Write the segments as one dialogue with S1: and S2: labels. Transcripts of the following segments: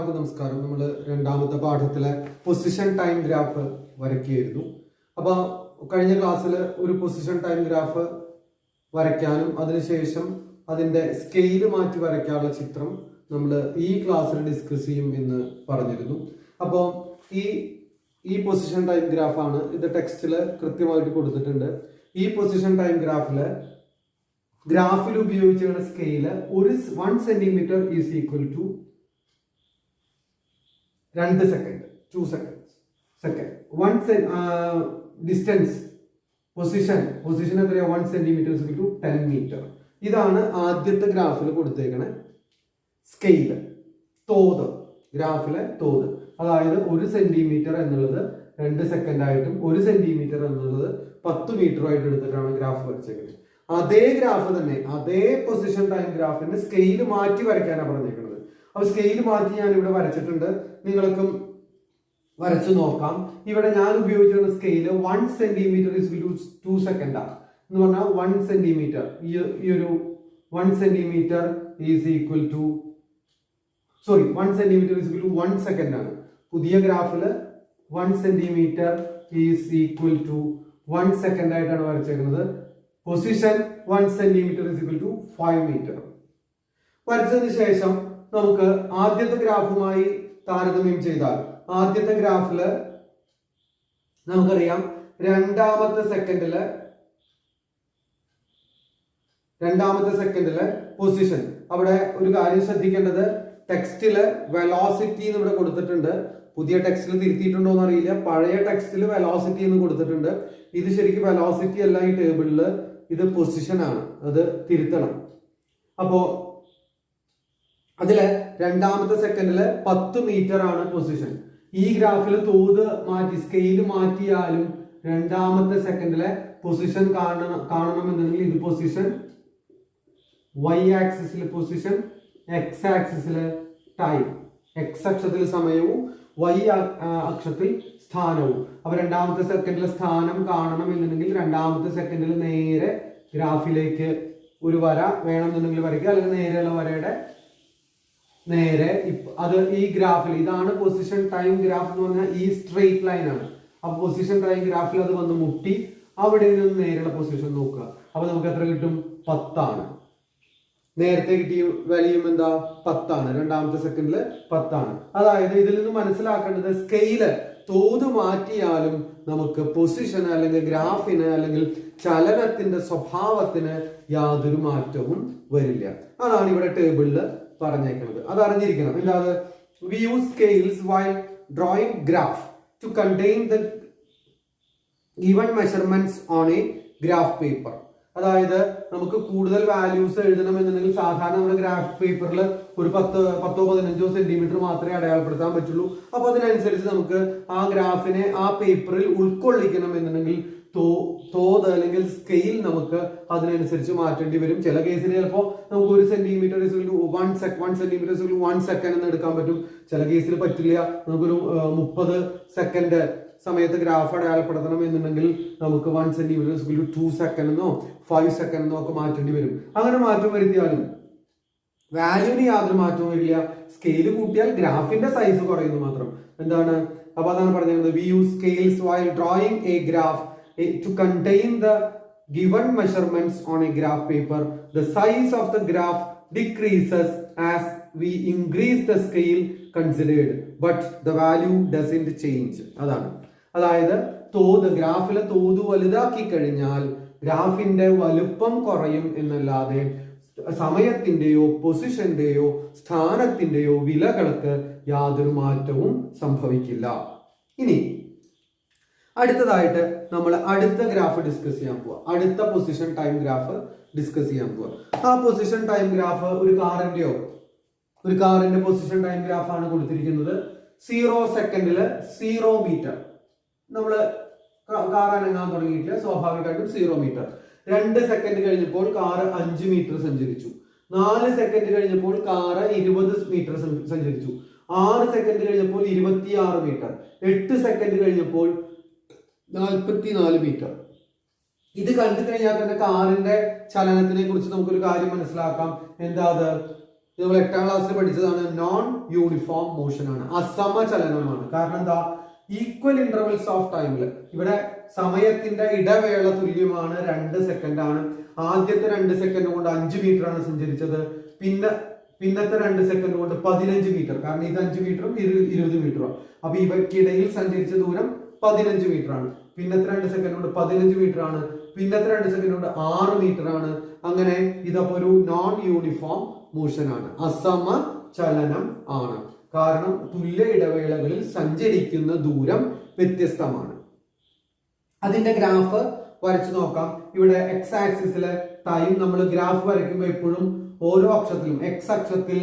S1: നമസ്കാരം. നമ്മൾ രണ്ടാമത്തെ പാഠത്തിലെ പൊസിഷൻ ടൈം ഗ്രാഫ് വരയ്ക്കുകയായിരുന്നു. അപ്പോൾ കഴിഞ്ഞ ക്ലാസ്സിൽ ഒരു പൊസിഷൻ ടൈം ഗ്രാഫ് വരയ്ക്കാനും അതിനുശേഷം അതിൻ്റെ സ്കെയില് മാറ്റി വരയ്ക്കാനുള്ള ചിത്രം നമ്മൾ ഈ ക്ലാസ്സിൽ ഡിസ്കസ് ചെയ്യും എന്ന് പറഞ്ഞിരുന്നു. അപ്പോൾ ഈ പൊസിഷൻ ടൈം ഗ്രാഫാണ്. ഇത് ടെക്സ്റ്റിൽ കൃത്യമായിട്ട് കൊടുത്തിട്ടുണ്ട്. ഈ പൊസിഷൻ ടൈം ഗ്രാഫിൽ ഉപയോഗിച്ചിരുന്ന scale 1 centimetre is equal to 2 second, 2 second. Distance position എത്രയാ? 1 centimetre is equal to 10 metre. ഇതാണ് ആദ്യത്തെ ഗ്രാഫിൽ കൊടുത്തേക്കണ സ്കെയില്, തോത്. ഗ്രാഫിലെ തോത്, അതായത് 1 സെന്റിമീറ്റർ എന്നുള്ളത് 2 സെക്കൻഡ് ആയിട്ടും 1 സെന്റിമീറ്റർ എന്നുള്ളത് 10 മീറ്ററുമായിട്ട് എടുത്തിട്ടാണ് ഗ്രാഫ് വരച്ചേക്കുന്നത്. അതേ ഗ്രാഫ് തന്നെ, അതേ പൊസിഷൻ ടൈം ഗ്രാഫിന്റെ സ്കെയില് മാറ്റി വരയ്ക്കാനാണ് പറഞ്ഞേക്കുന്നത്. അപ്പൊ സ്കെയില് മാറ്റി ഞാൻ ഇവിടെ വരച്ചിട്ടുണ്ട്, നിങ്ങൾക്കും വരച്ചു നോക്കാം. ഇവിടെ ഞാൻ ഉപയോഗിച്ചിരുന്ന scale 1 centimetre is equal to 2 second ആണ് എന്ന് പറഞ്ഞാൽ 1 സെന്റിമീറ്റർ, ഈ ഒരു 1 centimetre is equal to 1 centimetre is equal to 1 second ആണ്. പുതിയ ഗ്രാഫില് 1 centimetre is equal to 1 second ആയിട്ടാണ് വരച്ചേക്കുന്നത്. Position 1 centimetre is equal to 5 metre. വരച്ചതിന് ശേഷം നമുക്ക് ആദ്യത്തെ ഗ്രാഫുമായി താരതമ്യം ചെയ്താൽ, ആദ്യത്തെ ഗ്രാഫില് നമുക്കറിയാം രണ്ടാമത്തെ സെക്കൻഡിലെ പൊസിഷൻ. അവിടെ ഒരു കാര്യം ശ്രദ്ധിക്കേണ്ടത്, ടെക്സ്റ്റില് വെലോസിറ്റി എന്ന് ഇവിടെ കൊടുത്തിട്ടുണ്ട്. പുതിയ ടെക്സ്റ്റിൽ തിരുത്തിയിട്ടുണ്ടോ എന്ന് അറിയില്ല. പഴയ ടെക്സ്റ്റിൽ വെലോസിറ്റി എന്ന് കൊടുത്തിട്ടുണ്ട്. ഇത് ശരിക്കും വെലോസിറ്റി അല്ല, ഈ ടേബിളില് ഇത് പൊസിഷൻ ആണ്, അത് തിരുത്തണം. അപ്പോ അതില് രണ്ടാമത്തെ സെക്കൻഡില് 10 മീറ്റർ ആണ് പൊസിഷൻ. ഈ ഗ്രാഫിൽ തോത് മാറ്റി സ്കെയില് മാറ്റിയാലും രണ്ടാമത്തെ സെക്കൻഡിലെ പൊസിഷൻ കാണണമെന്നുണ്ടെങ്കിൽ ഇത് പൊസിഷൻ y ആക്സിസിൽ പൊസിഷൻ, x ആക്സിസിൽ ടൈം. x അക്ഷത്തിൽ സമയവും y അക്ഷത്തിൽ സ്ഥാനവും. അപ്പൊ രണ്ടാമത്തെ സെക്കൻഡിലെ സ്ഥാനം കാണണം എന്നുണ്ടെങ്കിൽ രണ്ടാമത്തെ സെക്കൻഡിൽ നേരെ ഗ്രാഫിലേക്ക് ഒരു വര വേണമെന്നുണ്ടെങ്കിൽ വരയ്ക്കുക, അല്ലെങ്കിൽ നേരെയുള്ള വരയുടെ നേരെ അത് ഈ ഗ്രാഫിൽ, ഇതാണ് പൊസിഷൻ ടൈം ഗ്രാഫ് എന്ന് പറഞ്ഞാൽ ഈ സ്ട്രെയിറ്റ് ലൈൻ ആണ്. അപ്പൊ പൊസിഷൻ ടൈം ഗ്രാഫിൽ അത് വന്ന് മുട്ടി അവിടെ നിന്ന് നേരെയുള്ള പൊസിഷൻ നോക്കുക. അപ്പൊ നമുക്ക് എത്ര കിട്ടും? 10 ആണ്. നേരത്തെ കിട്ടിയ വാല്യൂം എന്താ? 10 ആണ്. രണ്ടാമത്തെ സെക്കൻഡില് 10 ആണ്. അതായത് ഇതിൽ നിന്ന് മനസ്സിലാക്കേണ്ടത്, സ്കെയില് തോത് മാറ്റിയാലും നമുക്ക് പൊസിഷന് അല്ലെങ്കിൽ ഗ്രാഫിന് അല്ലെങ്കിൽ ചലനത്തിന്റെ സ്വഭാവത്തിന് യാതൊരു മാറ്റവും വരില്ല. അതാണ് ഇവിടെ ടേബിളിൽ പറഞ്ഞേക്കുന്നത്. അത് അറിഞ്ഞിരിക്കണം. എന്താണ്? we use scales while drawing graph to contain the given measurements on a graph paper. അതായത് നമുക്ക് കൂടുതൽ വാല്യൂസ് എഴുതണമെന്നുണ്ടെങ്കിൽ സാധാരണ നമ്മുടെ ഗ്രാഫ് പേപ്പറിൽ ഒരു 10-15 സെന്റിമീറ്റർ മാത്രമേ അടയാളപ്പെടുത്താൻ പറ്റുള്ളൂ. അപ്പൊ അതിനനുസരിച്ച് നമുക്ക് ആ ഗ്രാഫിനെ ആ പേപ്പറിൽ ഉൾക്കൊള്ളിക്കണം എന്നുണ്ടെങ്കിൽ തോത് അല്ലെങ്കിൽ സ്കെയിൽ നമുക്ക് അതിനനുസരിച്ച് മാറ്റേണ്ടി വരും. ചില കേസിൽ ചിലപ്പോൾ നമുക്ക് 1 സെന്റിമീറ്റർ 1 സെന്റിമീറ്റർ 1 സെക്കൻഡ് എന്ന് എടുക്കാൻ പറ്റും. ചില കേസിൽ പറ്റില്ല. നമുക്കൊരു 30 സെക്കൻഡ് സമയത്ത് ഗ്രാഫ് അടയാളപ്പെടുത്തണം എന്നുണ്ടെങ്കിൽ നമുക്ക് 1 സെന്റിമീറ്റർ 2 സെക്കൻഡ് എന്നോ 5 സെക്കൻഡ് എന്നോ ഒക്കെ മാറ്റേണ്ടി വരും. അങ്ങനെ മാറ്റം വരുത്തിയാലും വാല്യൂവിന് യാതൊരു മാറ്റവും വരില്ല. സ്കെയിൽ കൂട്ടിയാൽ ഗ്രാഫിന്റെ സൈസ് കുറയുന്നു മാത്രം. എന്താണ്? അപ്പൊ അതാണ് പറഞ്ഞത്, we use scales while drawing a graph to contain the given measurements on a graph paper. The size of the graph decreases as we increase the scale considered, but the value doesn't change. അതായത് തോത്, ഗ്രാഫിലെ തോത് വലുതാക്കി കഴിഞ്ഞാൽ ഗ്രാഫിന്റെ വലുപ്പം കുറയും എന്നല്ലാതെ സമയത്തിന്റെയോ പൊസിഷന്റെയോ സ്ഥാനത്തിന്റെയോ വിലകൾക്ക് യാതൊരു മാറ്റവും സംഭവിക്കില്ല. ഇനി അടുത്തതായിട്ട് നമ്മൾ അടുത്ത ഗ്രാഫ് ഡിസ്കസ് ചെയ്യാൻ പോവാ. അടുത്ത പൊസിഷൻ ടൈം ഗ്രാഫ് ഡിസ്കസ് ചെയ്യാൻ പോവാ. ആ പൊസിഷൻ ടൈം ഗ്രാഫ് ഒരു കാറിന്റെ പൊസിഷൻ ടൈം ഗ്രാഫ് ആണ് കൊടുത്തിരിക്കുന്നത്. 0 സെക്കൻഡില് 0 മീറ്റർ. നമ്മള് കാർ അനങ്ങാൻ തുടങ്ങിയിട്ടില്ല, സ്വാഭാവികമായിട്ടും 0 മീറ്റർ. 2 സെക്കൻഡ് കഴിഞ്ഞപ്പോൾ കാറ് 5 മീറ്റർ സഞ്ചരിച്ചു. 4 സെക്കൻഡ് കഴിഞ്ഞപ്പോൾ കാറ് 20 മീറ്റർ സഞ്ചരിച്ചു. 6 സെക്കൻഡ് കഴിഞ്ഞപ്പോൾ 26 മീറ്റർ. 8 സെക്കൻഡ് കഴിഞ്ഞപ്പോൾ 44 മീറ്റർ. ഇത് കണ്ടു കഴിഞ്ഞാൽ തന്നെ കാറിന്റെ ചലനത്തിനെ കുറിച്ച് നമുക്കൊരു കാര്യം മനസ്സിലാക്കാം. എന്താ അത്? ഇത് നമ്മൾ 8ാം ക്ലാസ്സിൽ പഠിച്ചതാണ്. നോൺ യൂണിഫോം മോഷൻ ആണ്, അസമചലനമാണ്. കാരണം എന്താ, ഈക്വൽ ഇന്റർവെൽസ് ഓഫ് ടൈമില് ഇവിടെ സമയത്തിന്റെ ഇടവേള തുല്യമാണ് 2 സെക്കൻഡ് ആണ്. ആദ്യത്തെ 2 സെക്കൻഡ് കൊണ്ട് 5 മീറ്റർ ആണ് സഞ്ചരിച്ചത്. പിന്നത്തെ 2 സെക്കൻഡ് കൊണ്ട് 15 മീറ്റർ. കാരണം ഇത് 5 മീറ്ററും 20 മീറ്ററും. അപ്പൊ ഇവയ്ക്കിടയിൽ സഞ്ചരിച്ച ദൂരം 15 മീറ്റർ ആണ്. പിന്നത്തെ 2 സെക്കൻഡ് കൊണ്ട് 15 മീറ്റർ ആണ്. പിന്നത്തെ 2 സെക്കൻഡ് കൊണ്ട് 6 മീറ്റർ ആണ്. അങ്ങനെ ഇതപ്പോ ഒരു നോൺ യൂണിഫോം മോഷൻ ആണ്, അസമ ചലനം ആണ്. കാരണം തുല്യ ഇടവേളകളിൽ സഞ്ചരിക്കുന്ന ദൂരം വ്യത്യസ്തമാണ്. അതിന്റെ ഗ്രാഫ് വരച്ചു നോക്കാം. ഇവിടെ എക്സ് ആക്സിസിലെ ടൈം നമ്മൾ ഗ്രാഫ് വരയ്ക്കുമ്പോൾ എപ്പോഴും ഓരോ അക്ഷത്തിലും എക്സ് അക്ഷത്തിൽ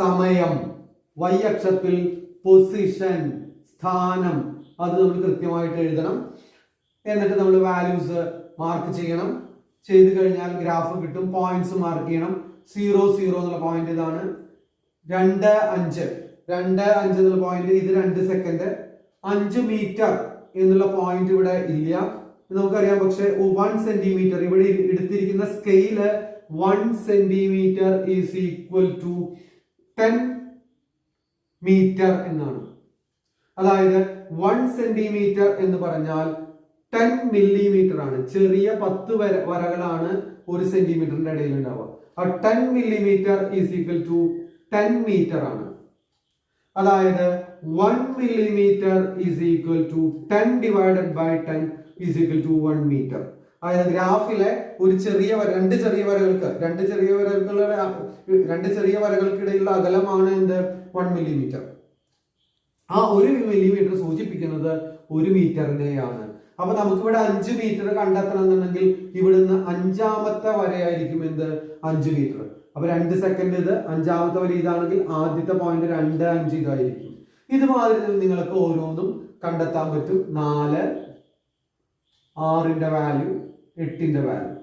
S1: സമയം, വൈ അക്ഷത്തിൽ പൊസിഷൻ, സ്ഥാനം, അത് നമ്മൾ കൃത്യമായിട്ട് എഴുതണം. എന്നിട്ട് നമ്മൾ വാല്യൂസ് മാർക്ക് ചെയ്യണം. ചെയ്ത് കഴിഞ്ഞാൽ ഗ്രാഫ് കിട്ടും. പോയിന്റ്സ് മാർക്ക് ചെയ്യണം. 0 0 എന്നുള്ള പോയിന്റ് ഇതാണ്. 2 5 എന്നുള്ള പോയിന്റ് ഇത് 2 സെക്കൻഡ്. 5 മീറ്റർ എന്നുള്ള പോയിന്റ് ഇവിടെ ഇല്ല, നമുക്കറിയാം. പക്ഷെ 1 സെന്റിമീറ്റർ ഇവിടെ എടുത്തിരിക്കുന്ന scale 1 centimetre is equal to 10 metre എന്നാണ്. അതായത് 1 സെന്റിമീറ്റർ എന്ന് പറഞ്ഞാൽ 10 മില്ലിമീറ്റർ ആണ്. ചെറിയ 10 വരകളാണ് 1 സെന്റിമീറ്ററിന്റെ ഇടയിൽ ഉണ്ടാവുക. ആ 10 millimetre is equal to 10 metre ആണ്. അതായത് 1 millimetre is equal to 10 divided by 10 is equal to 1 metre. അതായത് ഗ്രാഫിലെ ഒരു ചെറിയ രണ്ട് ചെറിയ വരകൾക്കിടയിലുള്ള അകലമാണ് എന്ത്, 1 മില്ലിമീറ്റർ. ആ 1 മില്ലിമീറ്റർ സൂചിപ്പിക്കുന്നത് 1 മീറ്ററിനെയാണ്. അപ്പൊ നമുക്കിവിടെ 5 മീറ്റർ കണ്ടെത്തണം എന്നുണ്ടെങ്കിൽ ഇവിടുന്ന് 5ാമത്തെ വരയായിരിക്കും എന്ത്, 5 മീറ്റർ. അപ്പൊ 2 സെക്കൻഡ് ഇത്, 5ാമത്തെ വര ഇതാണെങ്കിൽ ആദ്യത്തെ പോയിന്റ് 2 5 ഇതായിരിക്കും. ഇതുമാതിരി നിങ്ങൾക്ക് ഓരോന്നും കണ്ടെത്താൻ പറ്റും. 4 6ന്റെ വാല്യൂ, 8ന്റെ വാല്യൂ.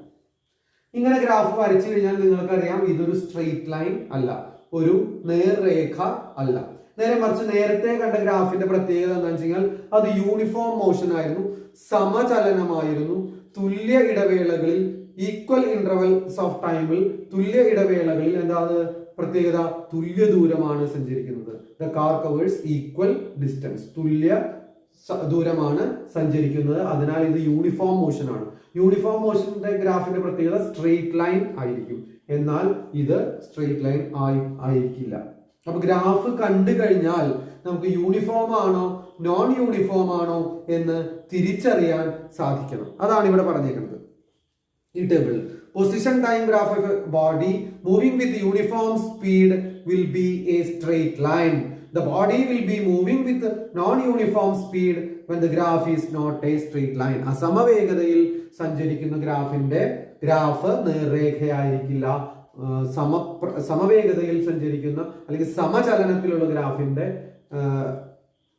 S1: ഇങ്ങനെ ഗ്രാഫ് വരച്ചു കഴിഞ്ഞാൽ നിങ്ങൾക്കറിയാം ഇതൊരു സ്ട്രെയിറ്റ് ലൈൻ അല്ല, ഒരു നേർരേഖ അല്ല. നേരെ മറിച്ച് നേരത്തെ കണ്ട ഗ്രാഫിന്റെ പ്രത്യേകത എന്താണെന്ന് വെച്ച് കഴിഞ്ഞാൽ അത് യൂണിഫോം മോഷൻ ആയിരുന്നു, സമചലനമായിരുന്നു. തുല്യ ഇടവേളകളിൽ, ഈക്വൽ ഇന്റർവെൽസ് ഓഫ് ടൈമിൽ തുല്യ ഇടവേളകളിൽ എന്താണ് പ്രത്യേകത, തുല്യ ദൂരമാണ് സഞ്ചരിക്കുന്നത്. The car covers equal distance, തുല്യ ദൂരമാണ് സഞ്ചരിക്കുന്നത്. അതിനാൽ ഇത് യൂണിഫോം മോഷൻ ആണ്. യൂണിഫോം മോഷന്റെ ഗ്രാഫിന്റെ പ്രത്യേകത സ്ട്രെയിറ്റ് ലൈൻ ആയിരിക്കും, എന്നാൽ ഇത് സ്ട്രെയിറ്റ് ലൈൻ ആയിരിക്കില്ല. അപ്പൊ ഗ്രാഫ് കണ്ടു കഴിഞ്ഞാൽ നമുക്ക് യൂണിഫോം ആണോ നോൺ യൂണിഫോം ആണോ എന്ന് തിരിച്ചറിയാൻ സാധിക്കണം. അതാണ് ഇവിടെ പറഞ്ഞേക്കുന്നത് ഈ ടേബിളിൽ. Position time graph of A body moving with uniform speed will be A straight line. The body will be moving with non-uniform speed when the graph is not a straight line. അസമവേഗതയിൽ സഞ്ചരിക്കുന്ന ഗ്രാഫിന്റെ graph നേർരേഖയായിരിക്കില്ല. സമവേഗതയിൽ സഞ്ചരിക്കുന്ന അല്ലെങ്കിൽ സമചലനത്തിലുള്ള ഗ്രാഫിന്റെ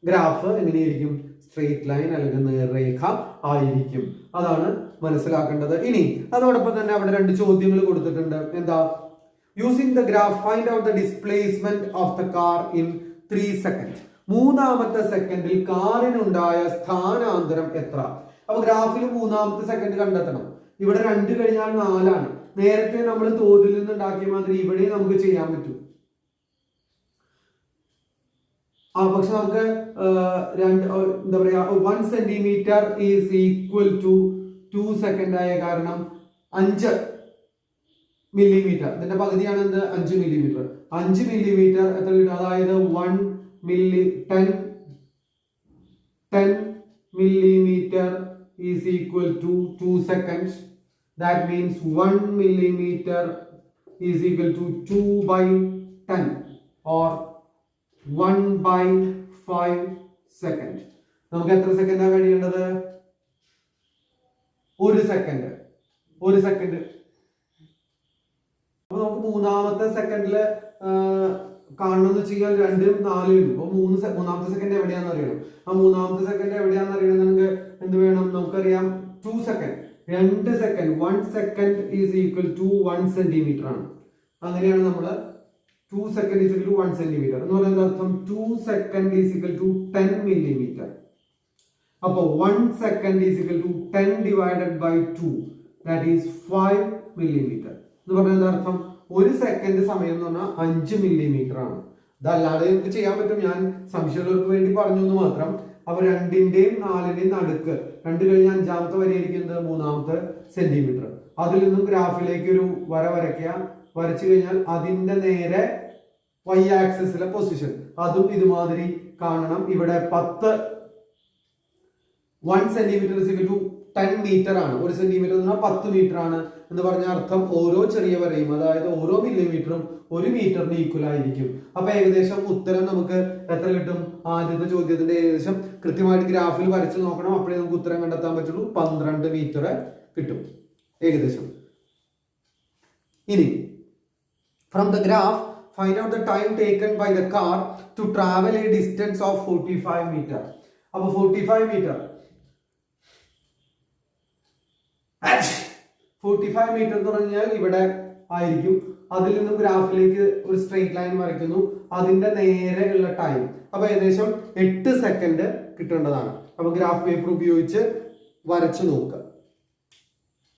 S1: graph എങ്ങനെയായിരിക്കും, straight line അല്ലെങ്കിൽ നേർരേഖ ആയിരിക്കും. അതാണ് മനസ്സിലാക്കേണ്ടത്. ഇനി അതോടൊപ്പം തന്നെ അവിടെ 2 ചോദ്യങ്ങൾ കൊടുത്തിട്ടുണ്ട്. എന്താ, using the graph find out the displacement of the car in 3 second. 3ാമത്തെ സെക്കൻഡിൽ കാറിനുണ്ടായ സ്ഥാനാന്തരം എത്ര? അപ്പൊ ഗ്രാഫിൽ 3ാമത്തെ സെക്കൻഡ് കണ്ടെത്തണം. ഇവിടെ 2 കഴിഞ്ഞാൽ 4 ആണ്. നേരത്തെ നമ്മൾ തോതിൽ നിന്ന് ഉണ്ടാക്കിയ മാതിരി ഇവിടെ നമുക്ക് ചെയ്യാൻ പറ്റും. പക്ഷെ നമുക്ക് എന്താ പറയാ, 1 centimetre is equal to 2 second ആയ കാരണം 5 മില്ലിമീറ്റർ, ഇതിന്റെ പകുതിയാണ് എന്ത്, 5 മില്ലിമീറ്റർ. 5 മില്ലിമീറ്റർ എത്ര കിട്ടും? അതായത് 10 millimeter is equal to 2 seconds. That means 1 millimeter is equal to 2/10 or 1/5 second. നമുക്ക് എത്ര സെക്കൻഡാണ് കഴിയേണ്ടത്? 1 സെക്കൻഡ്. അപ്പൊ നമുക്ക് 3ാമത്തെ സെക്കൻഡില് കാണണമെന്ന് വെച്ച് കഴിഞ്ഞാൽ 2 4 ഉണ്ട്. അപ്പൊ 3ാമത്തെ സെക്കൻഡ് എവിടെയാണെന്ന് അറിയണം. ആ 3ാമത്തെ സെക്കൻഡ് എവിടെയാണെന്ന് അറിയണമെങ്കിൽ എന്ത് വേണം? നമുക്കറിയാം 2 second. 2 second, 1 second is equal to 1 centimetre ആണ്. അങ്ങനെയാണ് നമ്മൾ 2 second is equal to 1 centimetre എന്ന് പറയുന്നത് അർത്ഥം 2 second is equal to 10 millimetre. അപ്പൊ 1 second is equal to 10 divided by 2, that is 5 millimetre എന്ന് പറയുന്നത് അർത്ഥം 1 സെക്കൻഡ് സമയം എന്ന് പറഞ്ഞാൽ 5 മില്ലിമീറ്റർ ആണ്. ഇതല്ലാതെ നമുക്ക് ചെയ്യാൻ പറ്റും, ഞാൻ സംശയമുള്ളവർക്ക് വേണ്ടി പറഞ്ഞു എന്ന് മാത്രം. അപ്പൊ 2ന്റെയും 4ന്റെയും നടുക്ക് 2 കഴിഞ്ഞ് 5ാമത്തെ വരെ ഇരിക്കുന്നത് 3ാമത്തെ സെന്റിമീറ്റർ. അതിൽ നിന്നും ഗ്രാഫിലേക്ക് ഒരു വര വരയ്ക്കുക. വരച്ചു കഴിഞ്ഞാൽ അതിന്റെ നേരെ y ആക്സിസിലെ പൊസിഷൻ അതും ഇതുമാതിരി കാണണം. ഇവിടെ 1 സെന്റിമീറ്റർ = 10 മീറ്റർ ആണ്. 1 സെന്റിമീറ്റർ എന്ന് പറഞ്ഞാൽ 10 മീറ്റർ ആണ് എന്ന് പറഞ്ഞ അർത്ഥം ഓരോ ചെറിയ വരയും, അതായത് ഓരോ മില്ലിമീറ്ററും 1 മീറ്ററിന് ഈക്വൽ ആയിരിക്കും. അപ്പൊ ഏകദേശം ഉത്തരം നമുക്ക് എത്ര കിട്ടും? ആദ്യത്തെ ചോദ്യത്തിന്റെ ഏകദേശം കൃത്യമായിട്ട് ഗ്രാഫിൽ വരച്ച് നോക്കണം, അപ്പോഴേ നമുക്ക് ഉത്തരം കണ്ടെത്താൻ പറ്റുള്ളൂ. 12 മീറ്റർ കിട്ടും ഏകദേശം. ഇനി from the graph find out the time taken by the car to travel a distance of 45 metre. അപ്പൊ 45 മീറ്റർ എന്ന് പറഞ്ഞാൽ ഇവിടെ ആയിരിക്കും. അതിൽ നിന്നും ഗ്രാഫിലേക്ക് ഒരു സ്ട്രെയിറ്റ് ലൈൻ വരയ്ക്കുന്നു, അതിന്റെ നേരെ ഉള്ള ടൈം അപ്പൊ ഏകദേശം 8 സെക്കൻഡ് കിട്ടേണ്ടതാണ്. അപ്പൊ ഗ്രാഫ് പേപ്പർ ഉപയോഗിച്ച് വരച്ചു നോക്കുക.